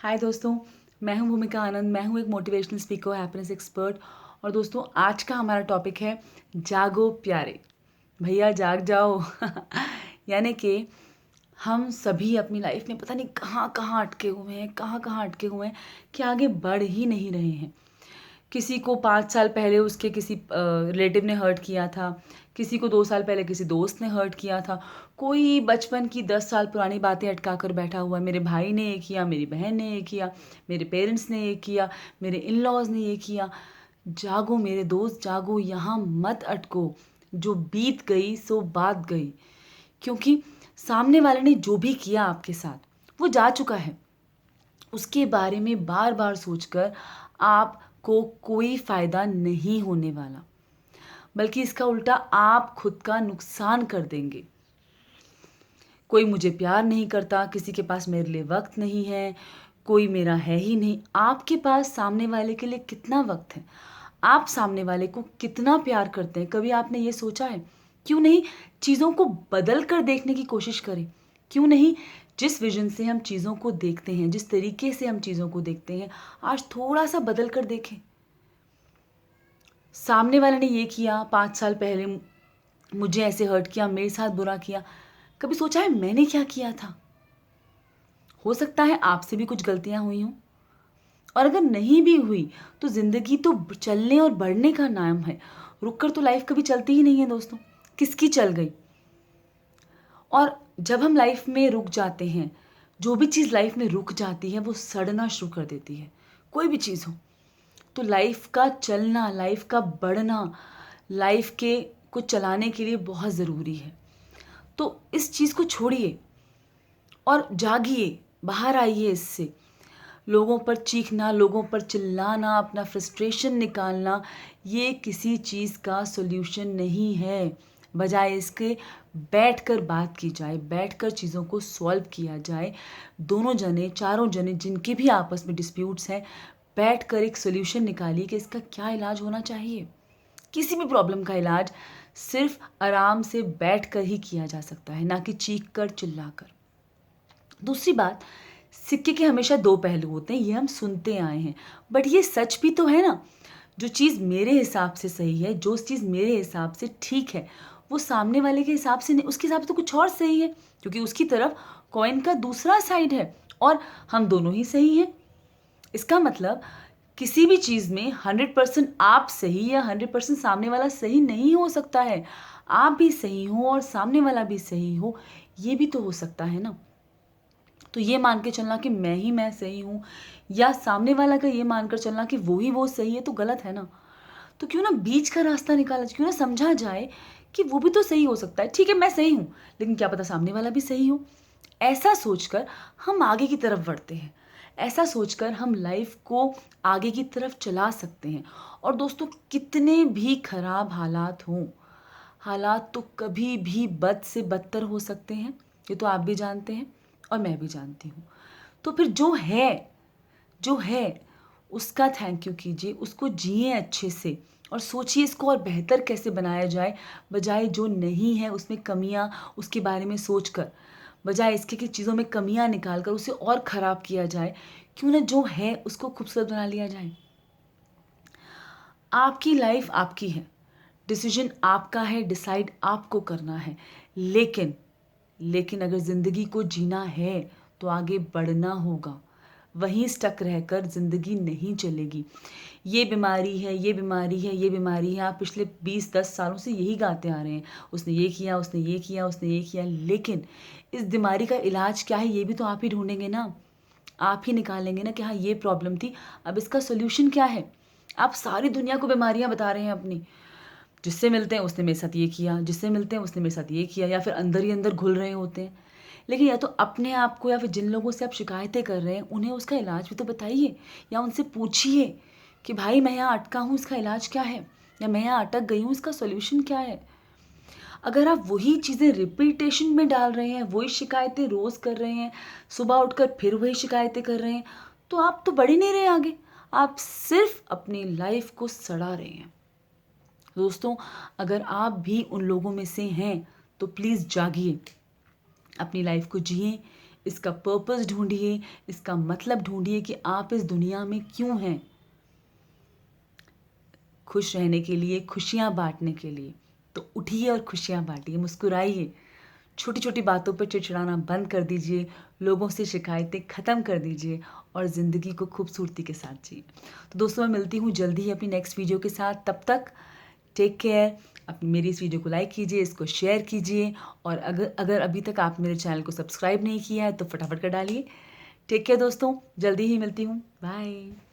हाय दोस्तों, मैं हूं भूमिका आनंद। मैं हूं एक मोटिवेशनल स्पीकर, हैप्पीनेस एक्सपर्ट। और दोस्तों, आज का हमारा टॉपिक है जागो प्यारे। भैया जाग जाओ। यानी कि हम सभी अपनी लाइफ में पता नहीं कहाँ कहाँ अटके हुए हैं, कहाँ कहाँ अटके हुए हैं कि आगे बढ़ ही नहीं रहे हैं। किसी को 5 साल पहले उसके किसी रिलेटिव ने हर्ट किया था, किसी को 2 साल पहले किसी दोस्त ने हर्ट किया था, कोई बचपन की 10 साल पुरानी बातें अटका कर बैठा हुआ है। मेरे भाई ने ये किया, मेरी बहन ने ये किया, मेरे पेरेंट्स ने ये किया, मेरे इन लॉज ने ये किया। जागो मेरे दोस्त, जागो, यहाँ मत अटको। जो बीत गई सो बात गई। क्योंकि सामने वाले ने जो भी किया आपके साथ वो जा चुका है। उसके बारे में बार बार सोचकर आपको कोई फायदा नहीं होने वाला, बल्कि इसका उल्टा आप खुद का नुकसान कर देंगे। कोई मुझे प्यार नहीं करता, किसी के पास मेरे लिए वक्त नहीं है, कोई मेरा है ही नहीं। आपके पास सामने वाले के लिए कितना वक्त है? आप सामने वाले को कितना प्यार करते हैं? कभी आपने ये सोचा है? क्यों नहीं चीज़ों को बदल कर देखने की कोशिश करें? क्यों नहीं जिस विजन से हम चीज़ों को देखते हैं, जिस तरीके से हम चीज़ों को देखते हैं, आज थोड़ा सा बदल कर देखें। सामने वाले ने ये किया 5 साल पहले, मुझे ऐसे हर्ट किया, मेरे साथ बुरा किया। कभी सोचा है मैंने क्या किया था? हो सकता है आपसे भी कुछ गलतियां हुई हों, और अगर नहीं भी हुई तो जिंदगी तो चलने और बढ़ने का नाम है। रुक कर तो लाइफ कभी चलती ही नहीं है दोस्तों। किसकी चल गई? और जब हम लाइफ में रुक जाते हैं, जो भी चीज़ लाइफ में रुक जाती है वो सड़ना शुरू कर देती है। कोई भी चीज़ हो, तो लाइफ का चलना, लाइफ का बढ़ना, लाइफ के को चलाने के लिए बहुत ज़रूरी है। तो इस चीज़ को छोड़िए और जागिए, बाहर आइए इससे। लोगों पर चीखना, लोगों पर चिल्लाना, अपना फ्रस्ट्रेशन निकालना, ये किसी चीज़ का सॉल्यूशन नहीं है। बजाय इसके बैठकर बात की जाए, बैठकर चीज़ों को सॉल्व किया जाए। दोनों जने, चारों जने जिनके भी आपस में डिस्प्यूट्स हैं, बैठकर एक सॉल्यूशन निकालिए कि इसका क्या इलाज होना चाहिए। किसी भी प्रॉब्लम का इलाज सिर्फ आराम से बैठकर ही किया जा सकता है, ना कि चीख कर, चिल्ला कर। दूसरी बात, सिक्के के हमेशा दो पहलू होते हैं, ये हम सुनते आए हैं। बट ये सच भी तो है ना। जो चीज़ मेरे हिसाब से सही है, जो चीज़ मेरे हिसाब से ठीक है, वो सामने वाले के हिसाब से नहीं, उसके हिसाब से तो कुछ और सही है, क्योंकि उसकी तरफ कॉइन का दूसरा साइड है और हम दोनों ही सही हैं। इसका मतलब किसी भी चीज़ में 100% आप सही या 100% सामने वाला सही नहीं हो सकता है। आप भी सही हो और सामने वाला भी सही हो, ये भी तो हो सकता है ना। तो ये मान के चलना कि मैं सही हूँ, या सामने वाला का ये मानकर चलना कि वो ही वो सही है, तो गलत है ना। तो क्यों ना बीच का रास्ता निकाला जाए, क्यों ना समझा जाए कि वो भी तो सही हो सकता है। ठीक है, मैं सही हूँ, लेकिन क्या पता सामने वाला भी सही हो। ऐसा सोचकर हम आगे की तरफ बढ़ते हैं। ऐसा सोचकर हम लाइफ को आगे की तरफ चला सकते हैं। और दोस्तों, कितने भी खराब हालात हों, हालात तो कभी भी बद से बदतर हो सकते हैं। ये तो आप भी जानते हैं और मैं भी जानती हूँ। तो फिर जो है उसका थैंक यू कीजिए, उसको जिए अच्छे से और सोचिए इसको और बेहतर कैसे बनाया जाए। बजाय जो नहीं है उसमें कमियां, उसके बारे में सोचकर, बजाय इसके कि चीज़ों में कमियां निकाल कर उसे और ख़राब किया जाए, क्यों ना जो है उसको खूबसूरत बना लिया जाए। आपकी लाइफ आपकी है, डिसीजन आपका है, डिसाइड आपको करना है। लेकिन अगर ज़िंदगी को जीना है तो आगे बढ़ना होगा। वहीं स्टक रहकर ज़िंदगी नहीं चलेगी। ये बीमारी है, ये बीमारी है, ये बीमारी है, आप पिछले 20-10 सालों से यही गाते आ रहे हैं। उसने ये किया, उसने ये किया, उसने ये किया। लेकिन इस बीमारी का इलाज क्या है, ये भी तो आप ही ढूंढेंगे ना। आप ही निकालेंगे ना कि हाँ ये प्रॉब्लम थी, अब इसका सोल्यूशन क्या है। आप सारी दुनिया को बीमारियां बता रहे हैं अपनी। जिससे मिलते हैं उसने मेरे साथ ये किया, जिससे मिलते हैं उसने मेरे साथ ये किया, या फिर अंदर ही अंदर घुल रहे होते हैं। लेकिन या तो अपने आप को, या फिर जिन लोगों से आप शिकायतें कर रहे हैं उन्हें उसका इलाज भी तो बताइए, या उनसे पूछिए कि भाई मैं यहाँ अटका हूँ, इसका इलाज क्या है, या मैं यहाँ अटक गई हूँ, इसका सोल्यूशन क्या है। अगर आप वही चीज़ें रिपीटेशन में डाल रहे हैं, वही शिकायतें रोज़ कर रहे हैं, सुबह उठकर फिर वही शिकायतें कर रहे हैं, तो आप तो बढ़ ही नहीं रहे आगे। आप सिर्फ अपनी लाइफ को सड़ा रहे हैं। दोस्तों, अगर आप भी उन लोगों में से हैं तो प्लीज़ जागिए, अपनी लाइफ को जिए, इसका पर्पस ढूंढिए, इसका मतलब ढूंढिए कि आप इस दुनिया में क्यों हैं। खुश रहने के लिए, खुशियाँ बांटने के लिए। तो उठिए और खुशियाँ बांटिए, मुस्कुराइए। छोटी छोटी बातों पर चिड़चिड़ाना बंद कर दीजिए, लोगों से शिकायतें ख़त्म कर दीजिए और ज़िंदगी को खूबसूरती के साथ जिए। तो दोस्तों, मैं मिलती हूँ जल्दी ही अपनी नेक्स्ट वीडियो के साथ। तब तक टेक केयर। मेरी इस वीडियो को लाइक कीजिए, इसको शेयर कीजिए और अगर अगर अभी तक आप मेरे चैनल को सब्सक्राइब नहीं किया है तो फटाफट कर डालिए। टेक केयर दोस्तों, जल्दी ही मिलती हूँ। बाय।